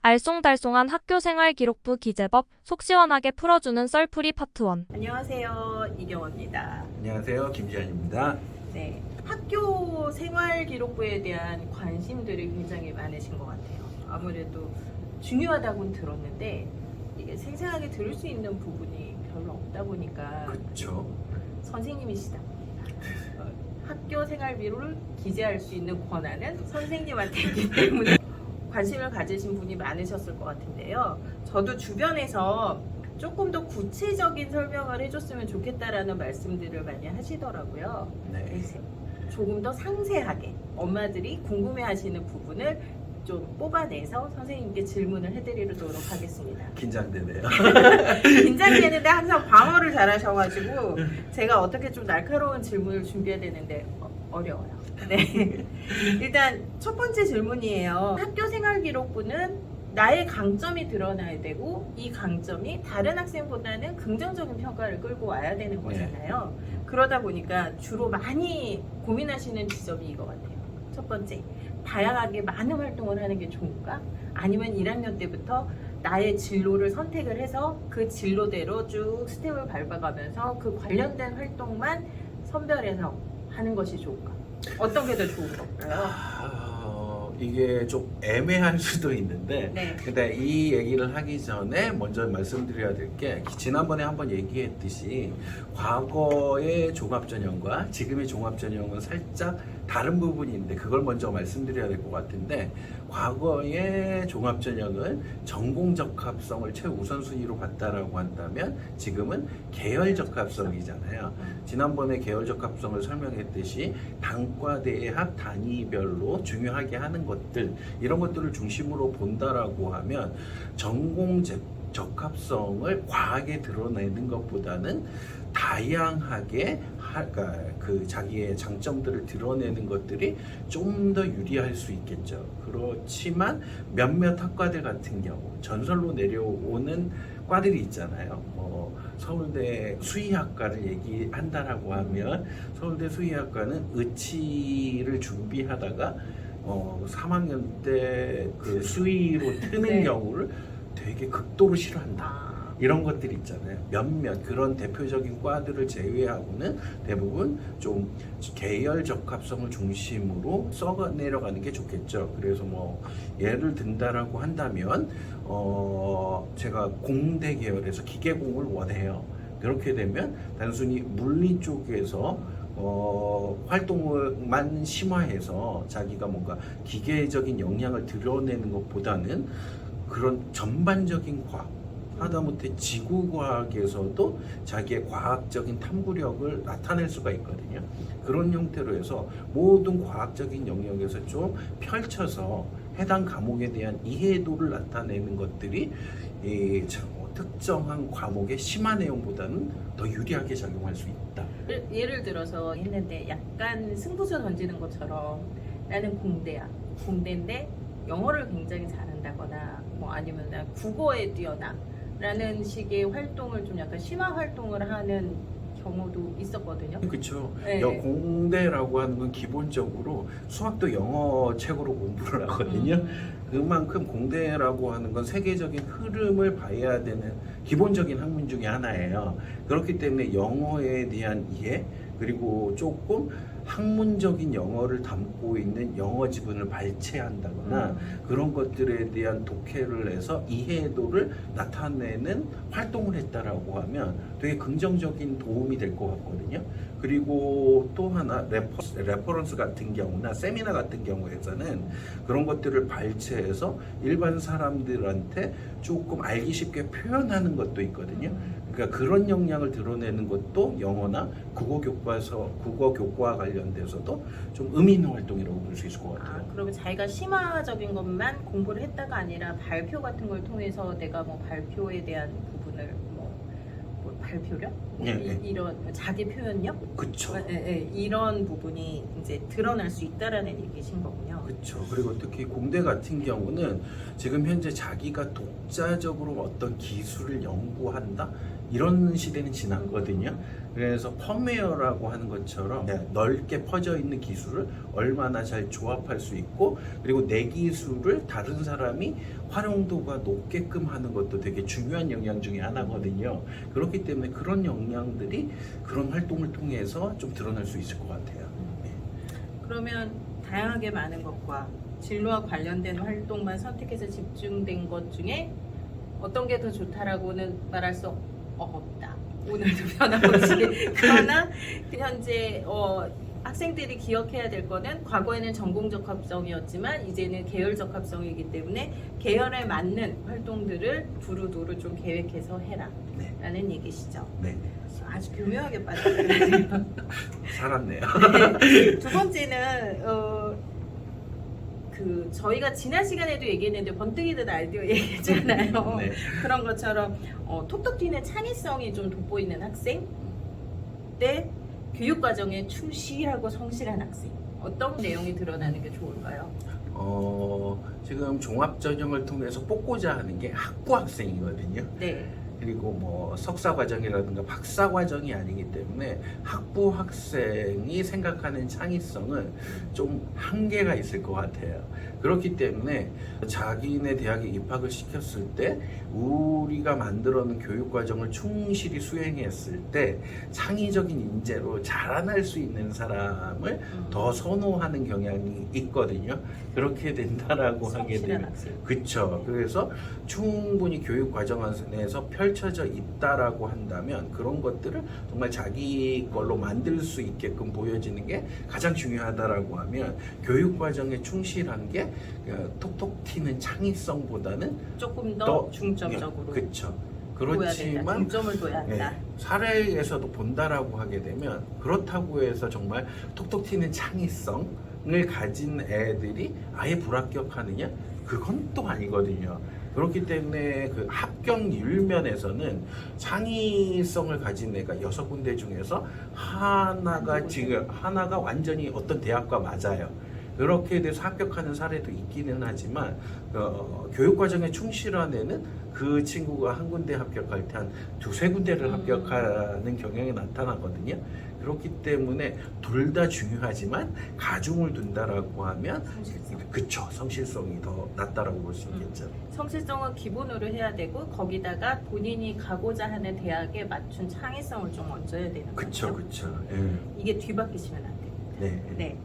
알쏭달쏭한 학교생활 기록부 기재법 속 시원하게 풀어주는 썰풀이 파트 1. 안녕하세요, 이경원입니다. 안녕하세요, 김지현입니다. 네, 학교 생활 기록부에 대한 관심들이 굉장히 많으신 것 같아요. 아무래도 중요하다고는 들었는데 이게 생생하게 들을 수 있는 부분이 별로 없다 보니까 그렇죠. 선생님이시다 보니까 학교 생활비를 기재할 수 있는 권한은 선생님한테 있기 때문에 관심을 가지신 분이 많으셨을 것 같은데요. 저도 주변에서 조금 더 구체적인 설명을 해줬으면 좋겠다라는 말씀들을 많이 하시더라고요. 네. 그래서 조금 더 상세하게 엄마들이 궁금해하시는 부분을 좀 뽑아내서 선생님께 질문을 해드리도록 하겠습니다. 긴장되네요. 긴장되는데 항상 방어를 잘하셔가지고 제가 어떻게 좀 날카로운 질문을 준비해야 되는데 어려워요. 네. 일단 첫 번째 질문이에요. 학교 생활 기록부는 나의 강점이 드러나야 되고 이 강점이 다른 학생보다는 긍정적인 평가를 끌고 와야 되는 거잖아요. 그러다 보니까 주로 많이 고민하시는 지점이 이거 같아요. 첫 번째, 다양하게 많은 활동을 하는 게 좋은가? 아니면 1학년 때부터 나의 진로를 선택을 해서 그 진로대로 쭉 스텝을 밟아가면서 그 관련된 활동만 선별해서 하는 것이 좋을까? 어떤 게 더 좋은 걸까요? 이게 좀 애매할 수도 있는데, 네. 근데 이 얘기를 하기 전에 먼저 말씀드려야 될 게, 지난번에 한번 얘기했듯이 과거의 종합전형과 지금의 종합전형은 살짝 다른 부분이 있는데 그걸 먼저 말씀드려야 될 것 같은데, 과거의 종합전형은 전공 적합성을 최우선순위로 봤다라고 한다면 지금은 계열 적합성이잖아요. 지난번에 계열 적합성을 설명했듯이 단과 대학 단위별로 중요하게 하는 것들, 이런 것들을 중심으로 본다라고 하면 전공 적합성을 과하게 드러내는 것보다는 다양하게 그 자기의 장점들을 드러내는 것들이 좀 더 유리할 수 있겠죠. 그렇지만 몇몇 학과들 같은 경우 전설로 내려오는 과들이 있잖아요. 서울대 수의학과를 얘기한다라고 하면 서울대 수의학과는 의치를 준비하다가 3학년 때 그 수의로 트는 네. 경우를 되게 극도로 싫어한다. 이런 것들이 있잖아요. 몇몇 그런 대표적인 과들을 제외하고는 대부분 좀 계열 적합성을 중심으로 써 내려가는 게 좋겠죠. 그래서 예를 든다라고 한다면 제가 공대 계열에서 기계공을 원해요. 그렇게 되면 단순히 물리 쪽에서 활동만 심화해서 자기가 뭔가 기계적인 역량을 드러내는 것보다는 그런 전반적인 과학, 하다못해 지구과학에서도 자기의 과학적인 탐구력을 나타낼 수가 있거든요. 그런 형태로 해서 모든 과학적인 영역에서 좀 펼쳐서 해당 과목에 대한 이해도를 나타내는 것들이 특정한 과목의 심화 내용보다는 더 유리하게 작용할 수 있다. 예를 들어서 했는데 약간 승부수 던지는 것처럼 나는 공대야. 공대인데 영어를 굉장히 잘한다거나 아니면 나 국어에 뛰어나 라는 식의 활동을 좀 약간 심화 활동을 하는 경우도 있었거든요. 그렇죠. 네. 공대라고 하는 건 기본적으로 수학도 영어 책으로 공부를 하거든요. 그만큼 공대라고 하는 건 세계적인 흐름을 봐야 되는 기본적인 학문 중에 하나예요. 그렇기 때문에 영어에 대한 이해, 그리고 조금 학문적인 영어를 담고 있는 영어 지분을 발췌한다거나 그런 것들에 대한 독해를 해서 이해도를 나타내는 활동을 했다라고 하면 되게 긍정적인 도움이 될 것 같거든요. 그리고 또 하나 레퍼런스 같은 경우나 세미나 같은 경우에서는 그런 것들을 발췌해서 일반 사람들한테 조금 알기 쉽게 표현하는 것도 있거든요. 그러니까 그런 역량을 드러내는 것도 영어나 국어 교과 관련돼서도 좀 의미 있는 활동이라고 볼 수 있을 것 같아요. 그러면 자기가 심화적인 것만 공부를 했다가 아니라 발표 같은 걸 통해서 내가 발표에 대한 부분을 발표력? 이런 자기 표현력? 그렇죠. 이런 부분이 이제 드러날 수 있다라는 얘기신 거군요. 그렇죠. 그리고 특히 공대 같은 경우는 지금 현재 자기가 독자적으로 어떤 기술을 연구한다 이런 시대는 지났거든요. 그래서 펌웨어라고 하는 것처럼 넓게 퍼져 있는 기술을 얼마나 잘 조합할 수 있고, 그리고 내 기술을 다른 사람이 활용도가 높게끔 하는 것도 되게 중요한 영양 중에 하나거든요. 그렇기 때문에 그런 영양들이 그런 활동을 통해서 좀 드러날 수 있을 것 같아요. 네. 그러면 다양하게 많은 것과 진로와 관련된 활동만 선택해서 집중된 것 중에 어떤 게 더 좋다라고는 말할 수 없다. 오늘도 변함없이. 그러나 현재 학생들이 기억해야 될 거는 과거에는 전공 적합성이었지만 이제는 계열 적합성이기 때문에 계열에 맞는 활동들을 두루두루 좀 계획해서 해라. 네. 라는 얘기시죠. 네. 아주 교묘하게 빠졌어요. 살았네요. 네. 두 번째는 저희가 지난 시간에도 얘기했는데 번뜩이는 아이디어 얘기했잖아요. 네. 그런 것처럼 톡톡 튀는 창의성이 좀 돋보이는 학생 때 교육과정에 충실하고 성실한 학생 어떤 내용이 드러나는 게 좋을까요? 지금 종합전형을 통해서 뽑고자 하는 게 학부 학생이거든요. 네. 그리고 뭐 석사 과정이라든가 박사 과정이 아니기 때문에 학부 학생이 생각하는 창의성은 좀 한계가 있을 것 같아요. 그렇기 때문에 자기네 대학에 입학을 시켰을 때 우리가 만들어놓은 교육 과정을 충실히 수행했을 때 창의적인 인재로 자라날 수 있는 사람을 더 선호하는 경향이 있거든요. 그렇게 된다라고 하게 성실한 되면 학생. 그쵸. 그래서 충분히 교육 과정 안에서 펼쳐져 있다라고 한다면 그런 것들을 정말 자기 걸로 만들 수 있게끔 보여지는 게 가장 중요하다라고 하면 교육 과정에 충실한 게 톡톡 튀는 창의성보다는 조금 더 더 중점적으로 그쵸. 둬야 된다. 그렇지만 중점을 둬야 한다. 네, 사례에서도 본다라고 하게 되면 그렇다고 해서 정말 톡톡 튀는 창의성을 가진 애들이 아예 불합격하느냐? 그건 또 아니거든요. 그렇기 때문에 그 합격률 면에서는 창의성을 가진 애가 6군데 중에서 하나가 완전히 어떤 대학과 맞아요. 그렇게 돼서 합격하는 사례도 있기는 하지만 교육과정에 충실한 애는 그 친구가 한 군데 합격할 때 한 두세 군데를 합격하는 경향이 나타나거든요. 그렇기 때문에 둘 다 중요하지만 가중을 둔다라고 하면 그쵸, 성실성이 더 낫다라고 볼 수 있겠죠. 성실성은 기본으로 해야 되고 거기다가 본인이 가고자 하는 대학에 맞춘 창의성을 좀 얹어야 되는 그쵸, 거죠. 그쵸. 이게 뒤바뀌시면 안 됩니다. 네. 네.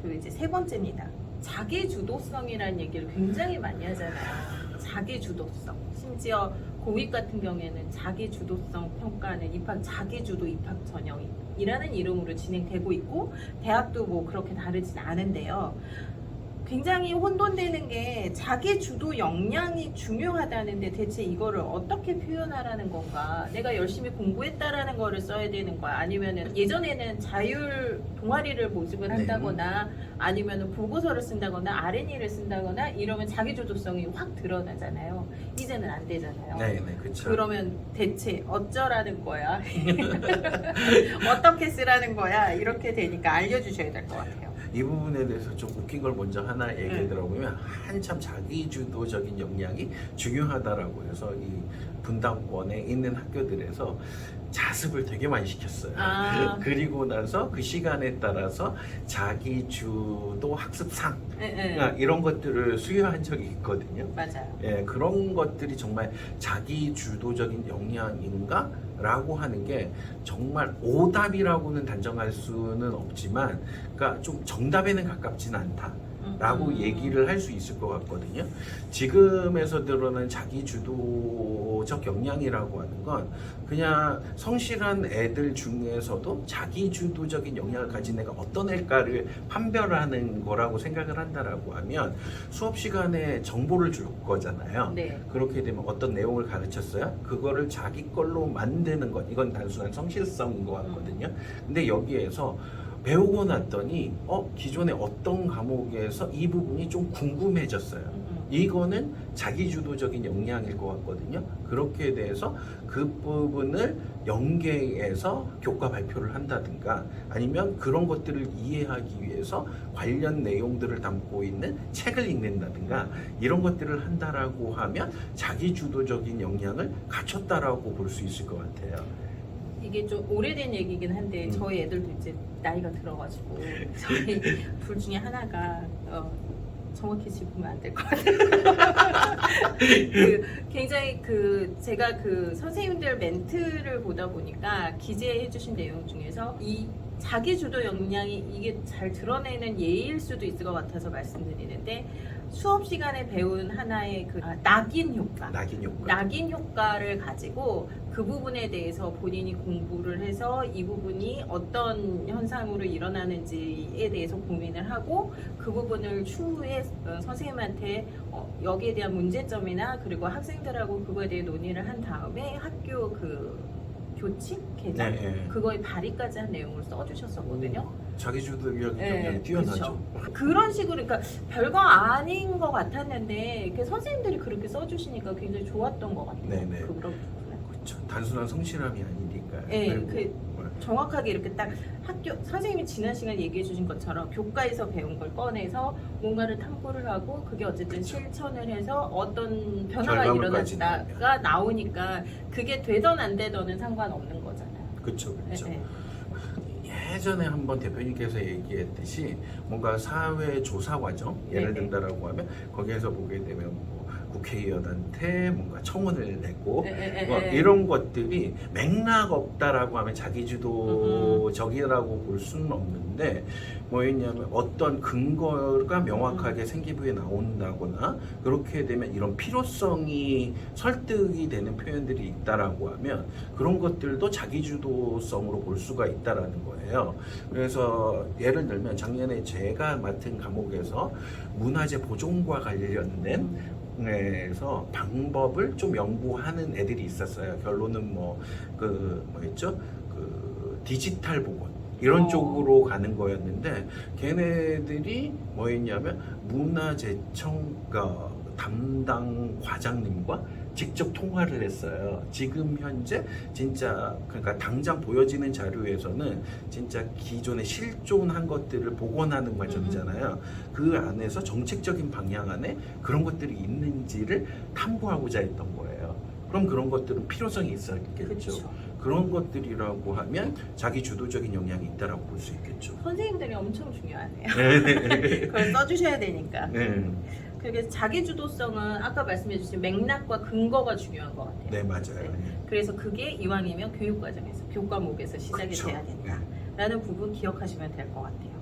그리고 이제 세 번째입니다. 자기 주도성이라는 얘기를 굉장히 많이 하잖아요. 자기 주도성. 심지어 공익 같은 경우에는 자기 주도성 평가는 자기 주도 입학 전형이라는 이름으로 진행되고 있고 대학도 뭐 그렇게 다르진 않은데요. 굉장히 혼돈되는 게 자기 주도 역량이 중요하다는데 대체 이거를 어떻게 표현하라는 건가? 내가 열심히 공부했다라는 거를 써야 되는 거야? 아니면은 예전에는 자율 동아리를 모집을 한다거나 아니면은 보고서를 쓴다거나 R&E를 쓴다거나 이러면 자기 주도성이 확 드러나잖아요. 이제는 안 되잖아요. 네, 그쵸. 그러면 대체 어쩌라는 거야? 어떻게 쓰라는 거야? 이렇게 되니까 알려주셔야 될 것 같아요. 이 부분에 대해서 좀 웃긴 걸 먼저 하나 얘기해 들어보면 한참 자기주도적인 역량이 중요하다라고 해서 이 분당권에 있는 학교들에서 자습을 되게 많이 시켰어요. 그리고 나서 그 시간에 따라서 자기주도 학습상 이런 것들을 수여한 적이 있거든요. 맞아요. 예, 그런 것들이 정말 자기주도적인 역량인가? 라고 하는 게 정말 오답이라고는 단정할 수는 없지만 그러니까 좀 정답에는 가깝지는 않다 라고 얘기를 할 수 있을 것 같거든요. 지금에서 드러난 자기주도적 역량이라고 하는 건 그냥 성실한 애들 중에서도 자기주도적인 역량을 가진 애가 어떤 애일까를 판별하는 거라고 생각을 한다라고 하면 수업 시간에 정보를 줄 거잖아요. 네. 그렇게 되면 어떤 내용을 가르쳤어요? 그거를 자기 걸로 만드는 것, 이건 단순한 성실성인 것 같거든요. 근데 여기에서 배우고 났더니 기존에 어떤 과목에서 이 부분이 좀 궁금해졌어요. 이거는 자기주도적인 역량일 것 같거든요. 그렇게 돼서 그 부분을 연계해서 교과 발표를 한다든가 아니면 그런 것들을 이해하기 위해서 관련 내용들을 담고 있는 책을 읽는다든가 이런 것들을 한다라고 하면 자기주도적인 역량을 갖췄다라고 볼 수 있을 것 같아요. 이게 좀 오래된 얘기긴 한데 저희 애들도 이제 나이가 들어가지고 저희 둘 중에 하나가 정확히 짚으면 안 될 것 같아요. 굉장히 제가 선생님들 멘트를 보다 보니까 기재해 주신 내용 중에서 이 자기 주도 역량이 이게 잘 드러내는 예일 수도 있을 것 같아서 말씀드리는데, 수업 시간에 배운 하나의 낙인 효과. 낙인 효과를 가지고 그 부분에 대해서 본인이 공부를 해서 이 부분이 어떤 현상으로 일어나는지에 대해서 고민을 하고, 그 부분을 추후에 선생님한테 여기에 대한 문제점이나 그리고 학생들하고 그거에 대해 논의를 한 다음에 학교 교칙 개정 그거에 발의까지 한 내용을 써주셨었거든요. 자기주도력 역량이 뛰어나죠. 그렇죠. 그런 식으로 그러니까 별거 아닌 것 같았는데 선생님들이 그렇게 써주시니까 굉장히 좋았던 것 같아요. 네네. 그런 부분은. 그렇죠. 단순한 성실함이 아니니까. 네, 정확하게 이렇게 딱 선생님이 지난 시간 얘기해 주신 것처럼 교과에서 배운 걸 꺼내서 뭔가를 탐구를 하고 그게 어쨌든 실천을 해서 어떤 변화가 일어났다가 나오니까 그게 되던 안 되던은 상관없는 거잖아요. 그렇죠. 그렇죠. 네. 예전에 한번 대표님께서 얘기했듯이 뭔가 사회 조사 과정 예를 든다라고 하면 거기에서 보게 되면 뭐 국회의원한테 뭔가 청원을 내고 뭐 이런 것들이 맥락 없다라고 하면 자기주도적이라고 볼 수는 없는데, 뭐였냐면 어떤 근거가 명확하게 생기부에 나온다거나 그렇게 되면 이런 필요성이 설득이 되는 표현들이 있다라고 하면 그런 것들도 자기주도성으로 볼 수가 있다라는 거예요. 그래서 예를 들면 작년에 제가 맡은 과목에서 문화재 보존과 관련된 에서 방법을 좀 연구하는 애들이 있었어요. 결론은 뭐였죠? 디지털 복원 이런 쪽으로 가는 거였는데, 걔네들이 뭐였냐면 문화재청 담당 과장님과 직접 통화를 했어요. 지금 현재 진짜 그러니까 당장 보여지는 자료에서는 진짜 기존에 실존한 것들을 복원하는 과정이잖아요. 그 안에서 정책적인 방향 안에 그런 것들이 있는지를 탐구하고자 했던 거예요. 그럼 그런 것들은 필요성이 있었겠죠. 그쵸. 그런 것들이라고 하면 자기 주도적인 영향이 있다라고 볼 수 있겠죠. 선생님들이 엄청 중요하네요. 그걸 써주셔야 되니까. 그래서 자기주도성은 아까 말씀해주신 맥락과 근거가 중요한 것 같아요. 네, 맞아요. 네. 그래서 그게 이왕이면 교육과정에서 교과목에서 시작이 그쵸. 돼야 된다라는 부분 기억하시면 될 것 같아요.